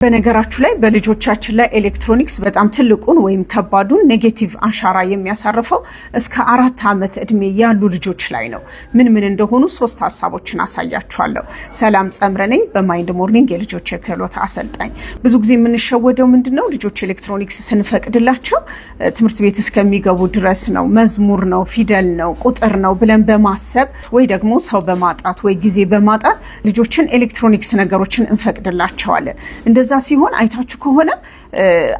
በነገራችሁ ላይ በልጆቻችን ላይ ኤሌክትሮኒክስ በጣም ትልቁን ወይም ከባዱን ኔጌቲቭ አሻራ የሚያሳርፈው እስከ 4 ዓመት እድሜ ያሉ ልጆች ላይ ነው። ምን እንደሆኑ 3 ሐሳቦችን አሳያችኋለሁ። ሰላም ጸምረ ነኝ በማይንድ ሞርኒንግ የልጆች የክህሎት አሰልጣኝ። ብዙ ጊዜ የምንሸወደው ምንድነው ልጆች ኤሌክትሮኒክስ ስንፈቅድላቸው ትምህርት ቤት እስከሚገቡ ድረስ ነው፣ መዝሙር ነው፣ ፊደል ነው፣ ቁጥር ነው ብለን በማሰብ ወይ ደግሞ ሰው በማጣት ወይ ጊዜ በማጣት ልጆችን ኤሌክትሮኒክስ ነገሮችን እንፈቅድላቸዋለን። እንደዛ ሲሆን አይታችሁ ከሆነ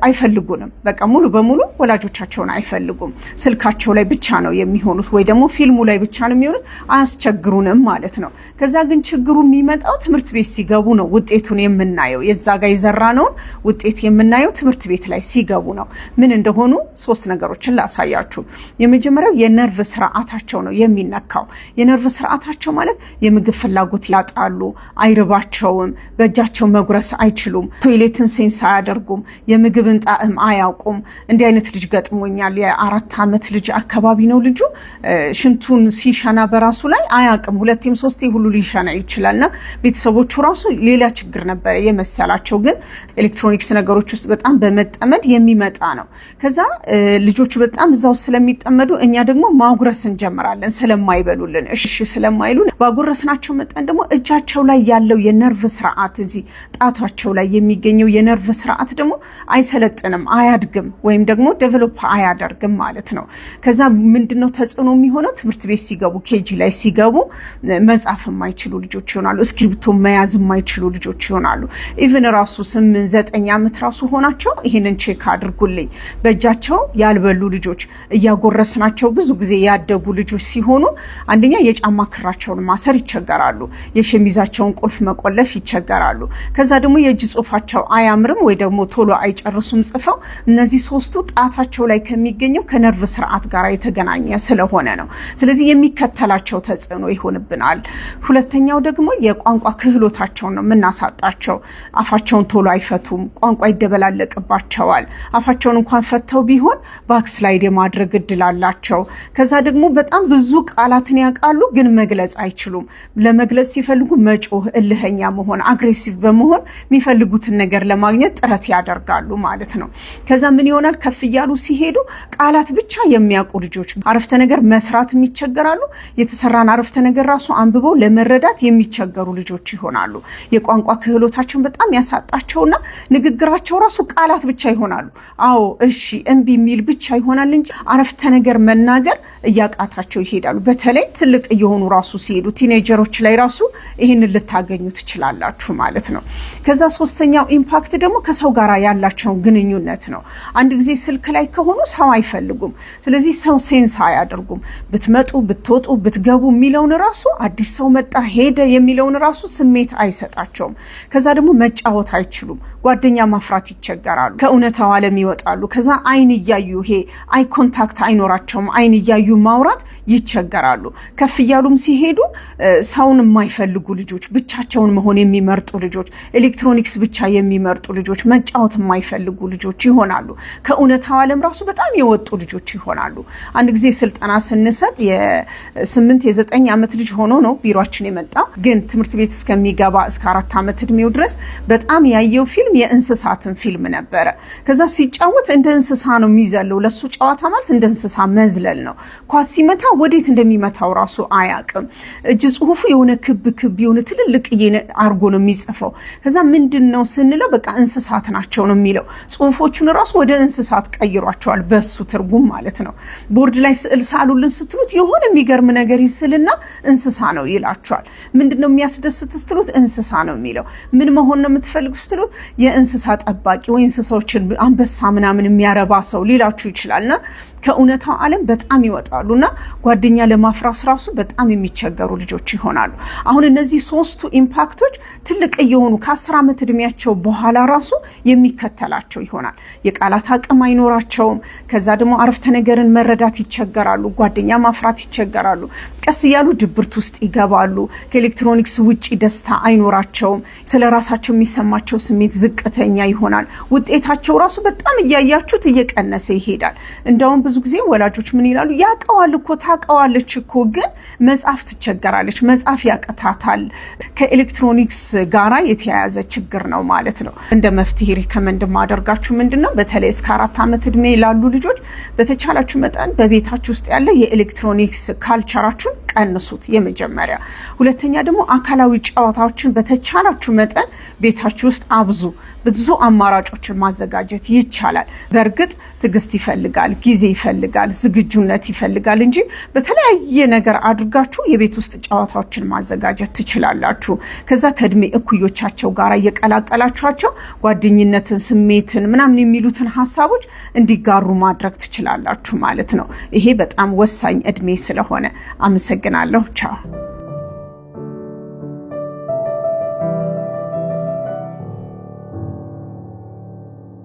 አይፈልጉንም። በቃ ሙሉ በሙሉ ወላጆቻቸውን አይፈልጉም። ስልካቸው ላይ ብቻ ነው የሚሆኑት ወይ ደግሞ ፊልሙ ላይ ብቻ ነው የሚሆኑት። አያስቸግሩንም ማለት ነው። ከዛ ግን ችግሩ የሚመጣው ትምህርት ቤት ሲገቡ ነው። ውጤቱን የምናየው የዛ ጋር የዘራነውን ውጤት የምናየው ትምህርት ቤት ላይ ሲገቡ ነው። ምን እንደሆኑ 3 ነገሮችን ላሳያችሁ። የመጀመሪያው የነርቭ ስርዓታቸው ነው የሚነካው። የነርቭ ስርዓታቸው ማለት የምግብ ፍላጎት ያጣሉ፣ አይርባቸውም፣ በእጃቸው መጉረስ አይችሉም፣ ቶይሌትን ሴንስ አያደርጉም፣ የምግብን ጣዕም አያውቁም። እንዲህ አይነት ልጅ ገጥሞኛል። የ4 ዓመት ልጅ አካባቢ ነው ልጁ። ሽንቱን ሲሸና በራሱ ላይ አያውቅም። 2ም 3 ሁሉ ሊሸና ይችላልና ቤተሰቦቹ ራሱ ሌላ ችግር ነበር የመሰላቸው። ግን ኤሌክትሮኒክስ ነገሮች ውስጥ በጣም በመጠመድ የሚመጣ ነው። ከዛ ልጆቹ በጣም እዛው ስለሚጠመዱ እኛ ደግሞ ማጉረስ እንጀምራለን ስለማይበሉልን፣ እሺ ስለማይሉን ባጎረስናቸው መጠን ደግሞ እጃቸው ላይ ያለው የነርቭ ስርዓት እዚህ ጣቷቸው ላይ የሚገኘው የነርቭ ስርዓት ደግሞ አይሰለጥንም፣ አያድግም ወይም ደግሞ ዴቨሎፕ አያደርግም ማለት ነው። ከዛ ምንድነው ተጽዕኖ የሚሆነው? ትምህርት ቤት ሲገቡ ኬጂ ላይ ሲገቡ መጻፍ የማይችሉ ልጆች ይሆናሉ። እስክሪፕቶ መያዝ የማይችሉ ልጆች ይሆናሉ። ኢቭን ራሱ 8 9 ዓመት ራሱ ሆናቸው ይሄንን ቼክ አድርጉልኝ። በእጃቸው ያልበሉ ልጆች እያጎረስናቸው ብዙ ጊዜ ያደጉ ልጆች ሲሆኑ አንደኛ የጫማ ክራቸውን ማሰር ይቸገራሉ፣ የሸሚዛቸውን ቁልፍ መቆለፍ ይቸገራሉ። ከዛ ደግሞ የእጅ ጽሁፋቸው አያምርም ወይ ደግሞ ቶሎ አይጨርሱም ጽፈው። እነዚህ 3ቱ ጣታቸው ላይ ከሚገኘው ከነርቭ ስርዓት ጋር የተገናኘ ስለሆነ ነው። ስለዚህ የሚከተላቸው ተጽዕኖ ይሆንብናል። ሁለተኛው ደግሞ የቋንቋ ክህሎታቸውን ነው የምናሳጣቸው። አፋቸውን ቶሎ አይፈቱም፣ ቋንቋ ይደበላለቅባቸዋል። አፋቸውን እንኳን ፈተው ቢሆን ባክስላይድ የማድረግ እድል አላቸው። ከዛ ደግሞ በጣም ብዙ ቃላትን ያውቃሉ ግን መግለጽ አይችሉም። ለመግለጽ ሲፈልጉ መጮህ፣ እልህኛ መሆን፣ አግሬሲቭ በመሆን የሚፈልጉትን ነገር ለማግኘት ጥረት ያደርጋሉ ማለት ነው። ከዛ ምን ይሆናል? ከፍ እያሉ ሲሄዱ ቃላት ብቻ የሚያውቁ ልጆች አረፍተ ነገር መስራት የሚቸገራሉ። የተሰራን አረፍተ ነገር ራሱ አንብበው ለመረዳት የሚቸገሩ ልጆች ይሆናሉ። የቋንቋ ክህሎታቸውን በጣም ያሳጣቸውና ንግግራቸው ራሱ ቃላት ብቻ ይሆናሉ። አዎ፣ እሺ፣ እምቢ የሚል ብቻ ይሆናል እንጂ አረፍተ ነገር መናገር እያቃታቸው ይሄዳሉ። በተለይ ትልቅ እየሆኑ ራሱ ሲሄዱ ቲኔጀሮች ላይ ራሱ ይህንን ልታገኙ ትችላላችሁ ማለት ነው። ከዛ 3ኛው ኢምፓክት ደግሞ ከሰው ጋር ያላቸው ግንኙነት ነው። አንድ ጊዜ ስልክ ላይ ከሆኑ ሰው አይፈልጉም። ስለዚህ ሰው ሴንስ አያደርጉም። ብትመጡ ብትወጡ ብትገቡ የሚለውን ራሱ አዲስ ሰው መጣ ሄደ የሚለውን ራሱ ስሜት አይሰጣቸውም። ከዛ ደግሞ መጫወት አይችሉም። ጓደኛ ማፍራት ይቸገራሉ። ከእውነታው ዓለም ይወጣሉ። ከዛ አይን እያዩ ይሄ አይ ኮንታክት አይኖራቸውም። አይን እያዩ ማውራት ይቸገራሉ። ከፍ እያሉም ሲሄዱ ሰውን የማይፈልጉ ልጆች፣ ብቻቸውን መሆን የሚመርጡ ልጆች፣ ኤሌክትሮኒክስ ብቻ የሚመርጡ ልጆች፣ መጫወት የማይፈልጉ ልጆች ይሆናሉ። ከእውነታው ዓለም ራሱ በጣም የወጡ ልጆች ይሆናሉ። አንድ ጊዜ ስልጠና ስንሰጥ የ8 የ9 ዓመት ልጅ ሆኖ ነው ቢሮአችን የመጣ። ግን ትምህርት ቤት እስከሚገባ እስከ 4 ዓመት እድሜው ድረስ በጣም ያየው ፊልም የእንስሳትን ፊልም ነበረ። ከዛ ሲጫወት እንደ እንስሳ ነው የሚዘለው። ለሱ ጨዋታ ማለት እንደ እንስሳ መዝለል ነው። ኳስ ሲመታ ወዴት እንደሚመታው ራሱ አያውቅም። እጅ ጽሁፉ የሆነ ክብ የሆነ ትልልቅ አርጎ ነው የሚጽፈው። ከዛ ምንድነው ስንለው በቃ እንስሳት ናቸው ነው የሚለው። ጽሁፎቹን ራሱ ወደ እንስሳት ቀይሯቸዋል በሱ ትርጉም ማለት ነው። ቦርድ ላይ ስዕል ሳሉልን ስትሉት የሆነ የሚገርም ነገር ይስልና እንስሳ ነው ይላቸዋል። ምንድነው የሚያስደስት ስትሉት እንስሳ ነው የሚለው። ምን መሆን ነው የምትፈልጉ ስትሉት የእንስሳ ጠባቂ ወይ እንስሳዎችን አንበሳ ምናምን የሚያረባ ሰው ሊላችሁ ይችላልና ከእውነታው ዓለም በጣም ይወጣሉና ጓደኛ ለማፍራት ራሱ በጣም የሚቸገሩ ልጆች ይሆናሉ። አሁን እነዚህ 3ቱ ኢምፓክቶች ትልቅ እየሆኑ ከ10 ዓመት እድሜያቸው በኋላ ራሱ የሚከተላቸው ይሆናል። የቃላት አቅም አይኖራቸውም። ከዛ ደግሞ አረፍተ ነገርን መረዳት ይቸገራሉ። ጓደኛ ማፍራት ይቸገራሉ። ቀስ እያሉ ድብርት ውስጥ ይገባሉ። ከኤሌክትሮኒክስ ውጪ ደስታ አይኖራቸውም። ስለራሳቸው የሚሰማቸው ስሜት ዝቅተኛ ይሆናል። ውጤታቸው ራሱ በጣም እያያችሁት እየቀነሰ ይሄዳል። እንደውም ብዙ ጊዜ ወላጆች ምን ይላሉ? ያቀዋል እኮ ታቀዋለች እኮ ግን መጻፍ ትቸገራለች፣ መጻፍ ያቀታታል። ከኤሌክትሮኒክስ ጋራ የተያያዘ ችግር ነው ማለት ነው። እንደ መፍትሄ ሪከመንድ ማደርጋችሁ ምንድነው በተለይ እስከ 4 ዓመት እድሜ ላሉ ልጆች በተቻላችሁ መጠን በቤታችሁ ውስጥ ያለ የኤሌክትሮኒክስ ካልቸራችሁን ቀንሱት። የመጀመሪያ። ሁለተኛ ደግሞ አካላዊ ጨዋታዎችን በተቻላችሁ መጠን ቤታችሁ ውስጥ አብዙ። ብዙ አማራጮችን ማዘጋጀት ይቻላል። በእርግጥ ትዕግስት ይፈልጋል፣ ጊዜ ይፈልጋል፣ ዝግጁነት ይፈልጋል እንጂ በተለያየ ነገር አድርጋችሁ የቤት ውስጥ ጨዋታዎችን ማዘጋጀት ትችላላችሁ። ከዛ ከእድሜ እኩዮቻቸው ጋር እየቀላቀላችኋቸው ጓደኝነትን፣ ስሜትን ምናምን የሚሉትን ሀሳቦች እንዲጋሩ ማድረግ ትችላላችሁ ማለት ነው። ይሄ በጣም ወሳኝ እድሜ ስለሆነ አመሰግናለሁ። ቻው።